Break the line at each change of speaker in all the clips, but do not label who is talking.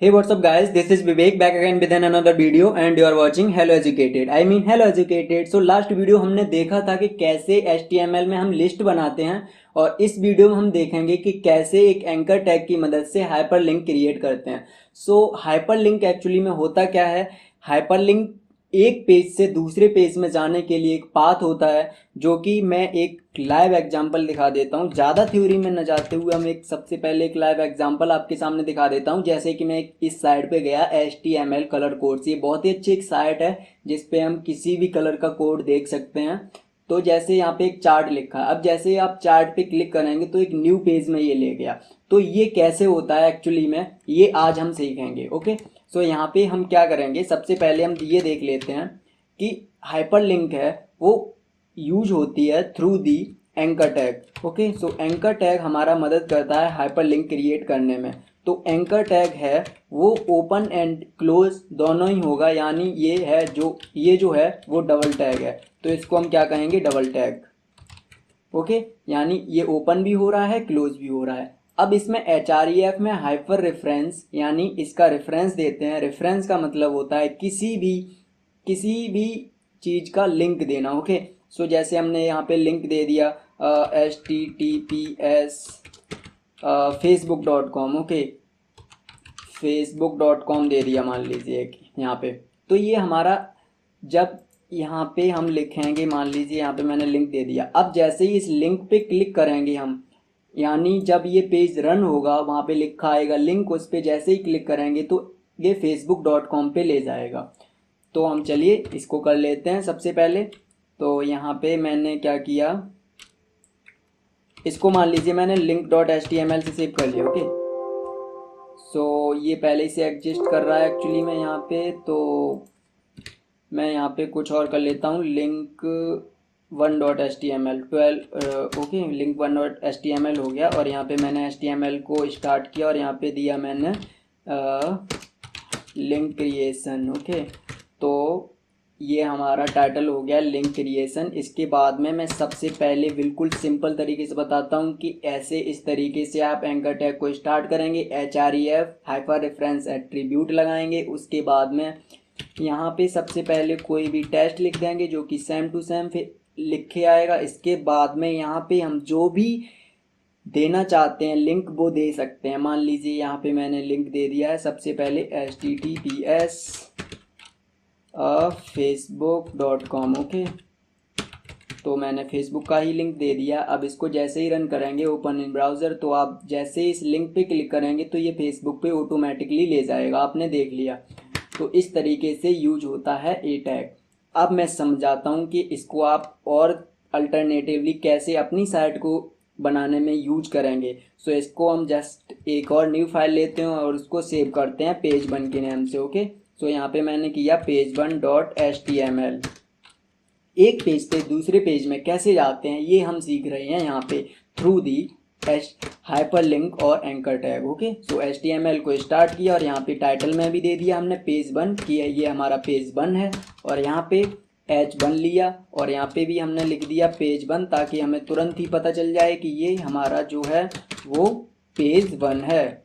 Hey, what's up, guys? This is Vivek back again with another video and you are watching Hello Educated. Hello Educated. So last video हमने देखा था कि कैसे HTML में हम list बनाते हैं और इस वीडियो में हम देखेंगे कि कैसे एक एंकर टैग की मदद से हाइपरलिंक क्रिएट करते हैं। सो हाइपरलिंक एक्चुअली में होता क्या है? हाइपरलिंक एक पेज से दूसरे पेज में जाने के लिए एक पाथ होता है, जो कि मैं एक लाइव एग्जांपल दिखा देता हूँ। ज़्यादा थ्योरी में न जाते हुए हम सबसे पहले एक लाइव एग्जांपल आपके सामने दिखा देता हूँ। जैसे कि मैं इस साइट पे गया HTML कलर कोड्स, ये बहुत ही अच्छी एक साइट है जिस पे हम किसी भी कलर का कोड देख सकते हैं। तो जैसे यहाँ पे एक चार्ट लिखा है, अब जैसे आप चार्ट पे क्लिक करेंगे तो एक न्यू पेज में ये ले गया। तो ये कैसे होता है एक्चुअली में, ये आज हम सीखेंगे। ओके, सो यहाँ पे हम क्या करेंगे, सबसे पहले हम ये देख लेते हैं कि हाइपरलिंक है वो यूज होती है through the anchor tag. Okay, so anchor tag हमारा मदद करता है हाइपरलिंक क्रिएट करने में। तो एंकर टैग है वो ओपन एंड क्लोज दोनों ही होगा, यानी ये जो है वो डबल टैग है, तो इसको हम क्या कहेंगे, डबल टैग। ओके, यानी ये ओपन भी हो रहा है, क्लोज भी हो रहा है। अब इसमें HREF में हाइपर रेफरेंस, यानी इसका रेफरेंस देते हैं। रेफरेंस का मतलब होता है किसी भी चीज़ का लिंक देना। ओके, सो जैसे हमने यहाँ पे लिंक दे दिया HTTPS facebook.com। ओके, facebook.com दे दिया मान लीजिए कि यहाँ पे। तो ये हमारा, जब यहाँ पे हम लिखेंगे, मान लीजिए यहाँ पे मैंने लिंक दे दिया। अब जैसे ही इस लिंक पे क्लिक करेंगे हम, यानी जब ये पेज रन होगा वहाँ पे लिखा आएगा लिंक, उस पे जैसे ही क्लिक करेंगे तो ये facebook.com पे ले जाएगा। तो हम चलिए इसको कर लेते हैं सबसे पहले। तो यहाँ पे मैंने क्या किया, इसको मान लीजिए मैंने link.html से सेव कर लिया। ओके, सो ये पहले से एग्जिस्ट कर रहा है एक्चुअली में यहाँ पे। तो मैं यहाँ पे कुछ और कर लेता हूँ, link1.html 12। ओके, link1.html हो गया और यहाँ पे मैंने HTML को स्टार्ट किया और यहाँ पे दिया मैंने लिंक क्रिएशन। ओके, तो ये हमारा टाइटल हो गया लिंक क्रिएशन। इसके बाद में मैं सबसे पहले बिल्कुल सिंपल तरीके से बताता हूँ कि ऐसे इस तरीके से आप एंकर टैग को स्टार्ट करेंगे। HREF हाइपर रेफरेंस एट्रीब्यूट लगाएंगे, उसके बाद में यहाँ पे सबसे पहले कोई भी टेस्ट लिख देंगे जो कि सेम टू सेम लिख के आएगा। इसके बाद में यहाँ पे हम जो भी देना चाहते हैं लिंक वो दे सकते हैं। मान लीजिए यहाँ पे मैंने लिंक दे दिया है सबसे पहले HTTPS facebook.com। ओके, तो मैंने फेसबुक का ही लिंक दे दिया। अब इसको जैसे ही रन करेंगे ओपन इन ब्राउज़र, तो आप जैसे ही इस लिंक पे क्लिक करेंगे तो ये फेसबुक पे ऑटोमेटिकली ले जाएगा। आपने देख लिया। तो इस तरीके से यूज होता है ए टैग। अब मैं समझाता हूँ कि इसको आप और अल्टरनेटिवली कैसे अपनी साइट को बनाने में यूज करेंगे। सो इसको हम जस्ट एक और न्यू फाइल लेते हैं और उसको सेव करते हैं पेज वन के नाम से। ओके, सो यहाँ पे मैंने किया page1.html। एक पेज से दूसरे पेज में कैसे जाते हैं ये हम सीख रहे हैं यहाँ पे थ्रू दी हाइपरलिंक और एंकर टैग। ओके, सो HTML को स्टार्ट किया और यहाँ पे टाइटल में भी दे दिया हमने पेज वन किया, ये हमारा पेज वन है। और यहाँ पे H1 लिया और यहाँ पे भी हमने लिख दिया पेज वन, ताकि हमें तुरंत ही पता चल जाए कि ये हमारा जो है वो पेज वन है।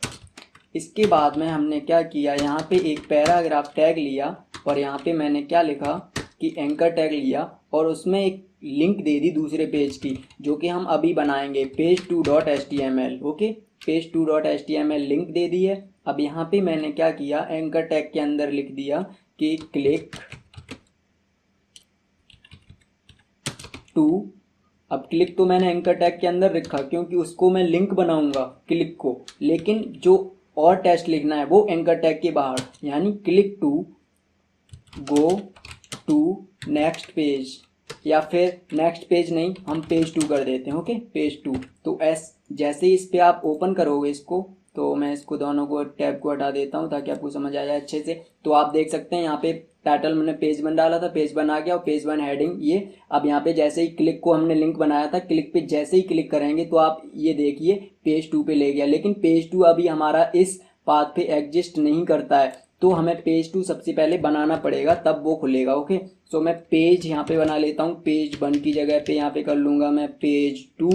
इसके बाद में हमने क्या किया, यहाँ पे एक पैराग्राफ टैग लिया और यहाँ पे मैंने क्या लिखा कि एंकर टैग लिया और उसमें एक लिंक दे दी दूसरे पेज की, जो कि हम अभी बनाएंगे page2.html। ओके, page2.html लिंक दे दी है। अब यहाँ पे मैंने क्या किया, एंकर टैग के अंदर लिख दिया कि क्लिक टू। अब क्लिक तो मैंने एंकर टैग के अंदर रखा क्योंकि उसको मैं लिंक बनाऊंगा क्लिक को, लेकिन जो और टेक्स्ट लिखना है वो एंकर टैग के बाहर, यानी click to go to next page, या फिर नेक्स्ट पेज नहीं, हम पेज टू कर देते हैं। Okay, page two. तो जैसे ही इस पे आप ओपन करोगे इसको, तो मैं इसको दोनों को टैब को हटा देता हूँ ताकि आपको समझ आ जाए अच्छे से। तो आप देख सकते हैं यहाँ पे टाइटल मैंने पेज वन डाला था, पेज वन आ गया और पेज वन हेडिंग ये। अब यहाँ पे जैसे ही क्लिक को हमने लिंक बनाया था, क्लिक पे जैसे ही क्लिक करेंगे तो आप ये देखिए पेज टू पे ले गया, लेकिन पेज टू अभी हमारा इस पाथ पे एग्जिस्ट नहीं करता है, तो हमें पेज टू सबसे पहले बनाना पड़ेगा तब वो खुलेगा। ओके, सो मैं पेज यहाँ पे बना लेता हूँ, पेज वन की जगह पे यहाँ पे कर लूँगा मैं पेज टू।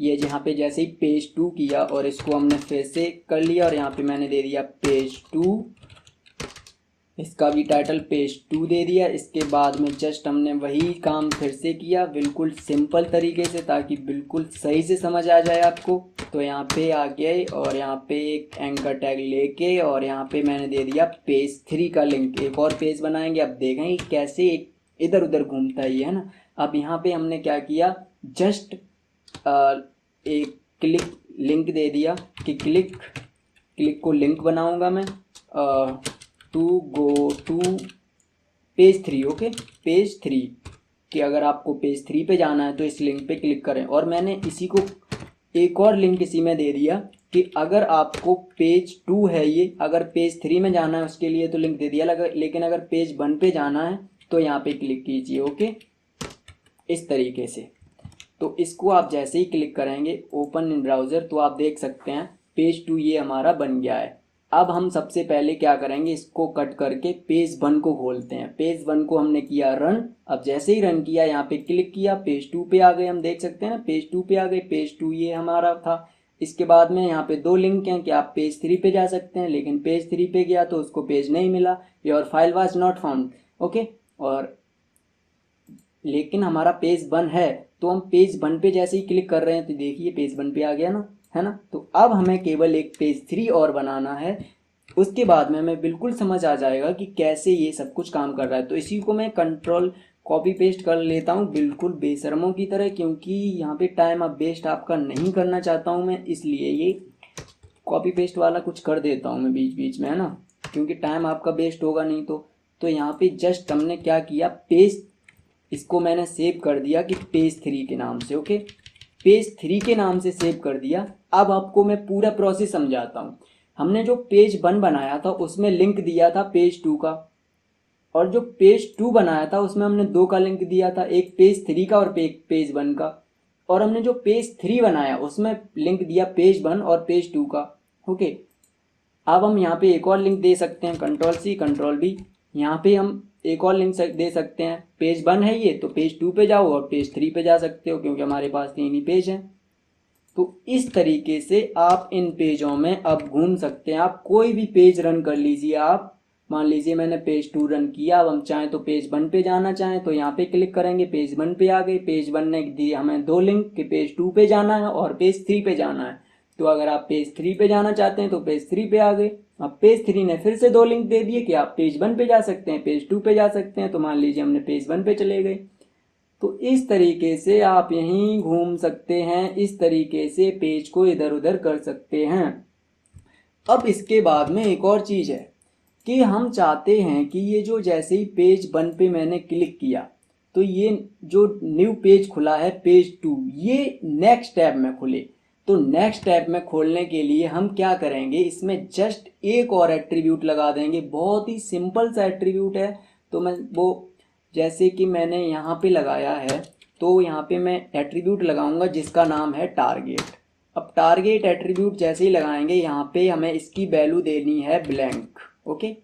ये यहाँ पे जैसे ही पेज 2 किया और इसको हमने फिर से कर लिया और यहाँ पे मैंने दे दिया पेज 2, इसका भी टाइटल पेज 2 दे दिया। इसके बाद में जस्ट हमने वही काम फिर से किया बिल्कुल सिंपल तरीके से, ताकि बिल्कुल सही से समझ आ जाए आपको। तो यहाँ पे आ गए और यहाँ पे एक एंकर टैग लेके और यहाँ पे मैंने दे दिया पेज 3 का लिंक। एक और पेज बनाएंगे, अब देखेंगे कैसे इधर उधर घूमता ही है ना। अब यहाँ पे हमने क्या किया, जस्ट एक क्लिक लिंक दे दिया कि क्लिक को लिंक बनाऊंगा मैं to go to page 3। Okay, page 3 कि अगर आपको पेज 3 पे जाना है तो इस लिंक पे क्लिक करें। और मैंने इसी को एक और लिंक इसी में दे दिया कि अगर आपको पेज 2 है ये, अगर पेज 3 में जाना है उसके लिए तो लिंक दे दिया, लेकिन अगर पेज 1 पे जाना है तो यहाँ पे क्लिक कीजिए। ओके, इस तरीके से। तो इसको आप जैसे ही क्लिक करेंगे ओपन इन ब्राउज़र, तो आप देख सकते हैं पेज 2 ये हमारा बन गया है। अब हम सबसे पहले क्या करेंगे, इसको कट करके पेज 1 को खोलते हैं। पेज 1 को हमने किया रन। अब जैसे ही रन किया यहाँ पे क्लिक किया, पेज 2 पे आ गए। हम देख सकते हैं ना, पेज 2 पे आ गए। पेज 2 ये हमारा था। इसके बाद में यहाँ पे 2 लिंक हैं कि आप पेज 3 पे जा सकते हैं, लेकिन पेज 3 पे गया तो उसको पेज नहीं मिला, your file was not found. Okay, और लेकिन हमारा पेज 1 है तो हम पेज 1 पे जैसे ही क्लिक कर रहे हैं तो देखिए पेज 1 पे आ गया ना, है ना। तो अब हमें केवल एक पेज 3 और बनाना है। उसके बाद में हमें बिल्कुल समझ आ जाएगा कि कैसे ये सब कुछ काम कर रहा है। तो इसी को मैं कंट्रोल कॉपी पेस्ट कर लेता हूँ बिल्कुल बेशर्मों की तरह, क्योंकि यहाँ पे टाइम अब वेस्ट आपका नहीं करना चाहता हूँ मैं, इसलिए ये कॉपी पेस्ट वाला कुछ कर देता हूँ मैं बीच बीच में, है ना, क्योंकि टाइम आपका वेस्ट होगा नहीं तो यहाँ पे जस्ट हमने क्या किया, पेज, इसको मैंने सेव कर दिया कि पेज 3 के नाम से। ओके, पेज 3 के नाम से सेव कर दिया। अब आपको मैं पूरा प्रोसेस समझाता हूँ। हमने जो पेज 1 बनाया था उसमें लिंक दिया था पेज 2 का, और जो पेज 2 बनाया था उसमें हमने 2 का लिंक दिया था, एक पेज 3 का और पेज 1 का। और हमने जो पेज 3 बनाया उसमें लिंक दिया पेज 1 और पेज 2 का। ओके, अब हम यहाँ पे एक और लिंक दे सकते हैं, कंट्रोल सी कंट्रोल बी। यहाँ पे हम एक और लिंक दे सकते हैं, पेज 1 है ये तो पेज 2 पे जाओ और पेज 3 पे जा सकते हो, क्योंकि हमारे पास 3 ही पेज हैं। तो इस तरीके से आप इन पेजों में अब घूम सकते हैं। आप कोई भी पेज रन कर लीजिए। आप मान लीजिए मैंने पेज 2 रन किया, अब हम चाहें तो पेज 1 पे जाना चाहें तो यहाँ पे क्लिक करेंगे, पेज 1 पे आ गए। पेज 1 ने दी हमें 2 लिंक कि पेज 2 पे जाना है और पेज 3 पे जाना है। तो अगर आप पेज 3 पे जाना चाहते हैं तो पेज 3 पे आ गए। अब पेज 3 ने फिर से 2 लिंक दे दिए कि आप पेज 1 पे जा सकते हैं, पेज 2 पे जा सकते हैं। तो मान लीजिए हमने पेज 1 पे चले गए। तो इस तरीके से आप यहीं घूम सकते हैं, इस तरीके से पेज को इधर उधर कर सकते हैं। अब इसके बाद में एक और चीज है कि हम चाहते हैं कि ये जो जैसे ही पेज 1 पे मैंने क्लिक किया तो ये जो न्यू पेज खुला है पेज 2, ये नेक्स्ट टैब में खुले। तो नेक्स्ट टैब में खोलने के लिए हम क्या करेंगे, इसमें जस्ट एक और एट्रीब्यूट लगा देंगे। बहुत ही सिंपल सा एट्रीब्यूट है। तो मैं वो जैसे कि मैंने यहाँ पे लगाया है, तो यहाँ पे मैं एट्रीब्यूट लगाऊंगा जिसका नाम है टारगेट। अब टारगेट एट्रीब्यूट जैसे ही लगाएंगे यहाँ पे हमें इसकी वैल्यू देनी है ब्लैंक। ओके,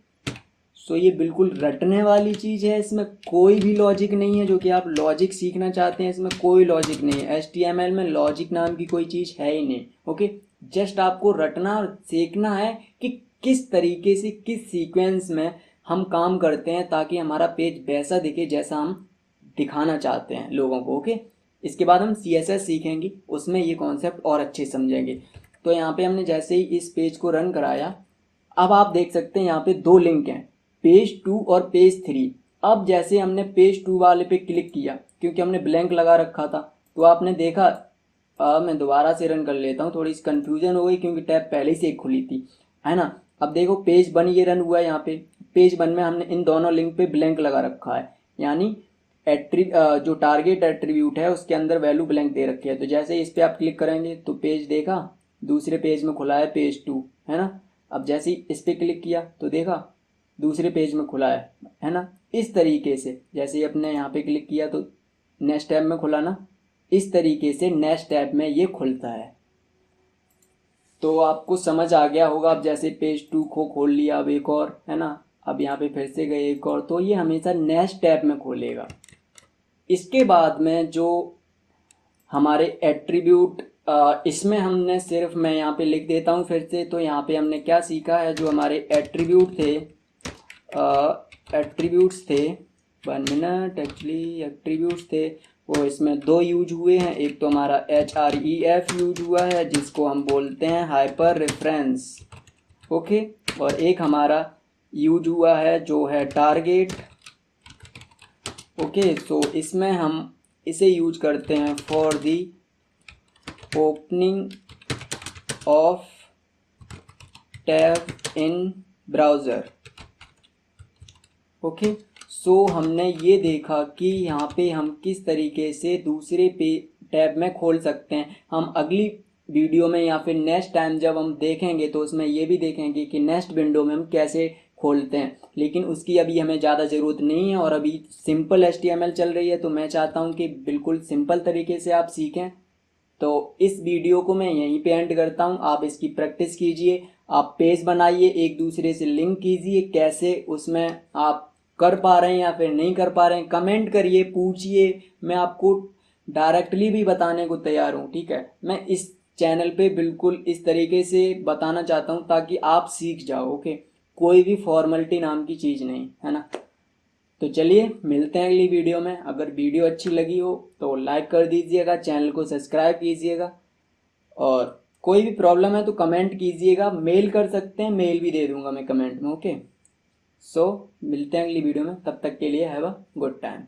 सो ये बिल्कुल रटने वाली चीज़ है, इसमें कोई भी लॉजिक नहीं है। जो कि आप लॉजिक सीखना चाहते हैं इसमें कोई लॉजिक नहीं है। HTML में लॉजिक नाम की कोई चीज़ है ही नहीं। ओके, जस्ट आपको रटना और सीखना है कि किस तरीके से किस सीक्वेंस में हम काम करते हैं ताकि हमारा पेज वैसा दिखे जैसा हम दिखाना चाहते हैं लोगों को। ओके, इसके बाद हम CSS सीखेंगे, उसमें ये कॉन्सेप्ट और अच्छे समझेंगे। तो यहाँ पे हमने जैसे ही इस पेज को रन कराया, अब आप देख सकते हैं यहाँ पे 2 लिंक हैं, पेज 2 और पेज 3। अब जैसे हमने पेज 2 वाले पे क्लिक किया, क्योंकि हमने ब्लैंक लगा रखा था, तो आपने देखा, मैं दोबारा से रन कर लेता हूँ, थोड़ी सी कन्फ्यूजन हो गई क्योंकि टैब पहले से खुली थी, है ना। अब देखो पेज 1 ये रन हुआ है। यहाँ पे पेज 1 में हमने इन दोनों लिंक पे ब्लैंक लगा रखा है, यानी जो टारगेट एट्रीब्यूट है उसके अंदर वैल्यू ब्लैंक दे रखी है। तो जैसे इस पे आप क्लिक करेंगे तो पेज देखा, दूसरे पेज में खुला है पेज 2, है ना। अब जैसे ही इस पे क्लिक किया तो देखा दूसरे पेज में खुला है ना। इस तरीके से जैसे ही अपने यहाँ पे क्लिक किया तो नेक्स्ट टैब में खुला ना, इस तरीके से नेक्स्ट टैब में ये खुलता है। तो आपको समझ आ गया होगा। अब जैसे पेज 2 को खोल लिया, अब एक और, है ना, अब यहाँ पे फिर से गए एक और, तो ये हमेशा नेक्स्ट टैब में खोलेगा। इसके बाद में जो हमारे एट्रीब्यूट इसमें हमने सिर्फ, मैं यहाँ पे लिख देता हूँ फिर से, तो यहाँ पे हमने क्या सीखा है, जो हमारे एट्रीब्यूट्स थे, 1 मिनट, एक्चुअली एट्रीब्यूट्स थे वो इसमें दो यूज हुए हैं। एक तो हमारा href यूज हुआ है जिसको हम बोलते हैं हाइपर रेफरेंस, ओके, और एक हमारा यूज हुआ है जो है टारगेट, ओके। सो इसमें हम इसे यूज करते हैं for the opening of tab in browser, okay. So हमने ये देखा कि यहाँ पे हम किस तरीके से दूसरे पे टैब में खोल सकते हैं। हम अगली वीडियो में या फिर नेक्स्ट टाइम जब हम देखेंगे तो उसमें ये भी देखेंगे कि नेक्स्ट विंडो में हम कैसे खोलते हैं, लेकिन उसकी अभी हमें ज़्यादा ज़रूरत नहीं है और अभी सिंपल HTML चल रही है। तो मैं चाहता हूँ कि बिल्कुल सिंपल तरीके से आप सीखें। तो इस वीडियो को मैं यहीं पे एंड करता हूँ। आप इसकी प्रैक्टिस कीजिए, आप पेज बनाइए, एक दूसरे से लिंक कीजिए, कैसे उसमें आप कर पा रहे हैं या फिर नहीं कर पा रहे हैं कमेंट करिए, पूछिए, मैं आपको डायरेक्टली भी बताने को तैयार हूँ, ठीक है। मैं इस चैनल पे बिल्कुल इस तरीके से बताना चाहता हूँ ताकि आप सीख जाओ, ओके। कोई भी फॉर्मेलिटी नाम की चीज़ नहीं है ना। तो चलिए मिलते हैं अगली वीडियो में। अगर वीडियो अच्छी लगी हो तो लाइक कर दीजिएगा, चैनल को सब्सक्राइब कीजिएगा, और कोई भी प्रॉब्लम है तो कमेंट कीजिएगा, मेल कर सकते हैं, मेल भी दे दूंगा मैं कमेंट में, ओके। सो मिलते हैं अगली वीडियो में, तब तक के लिए हैव अ गुड टाइम।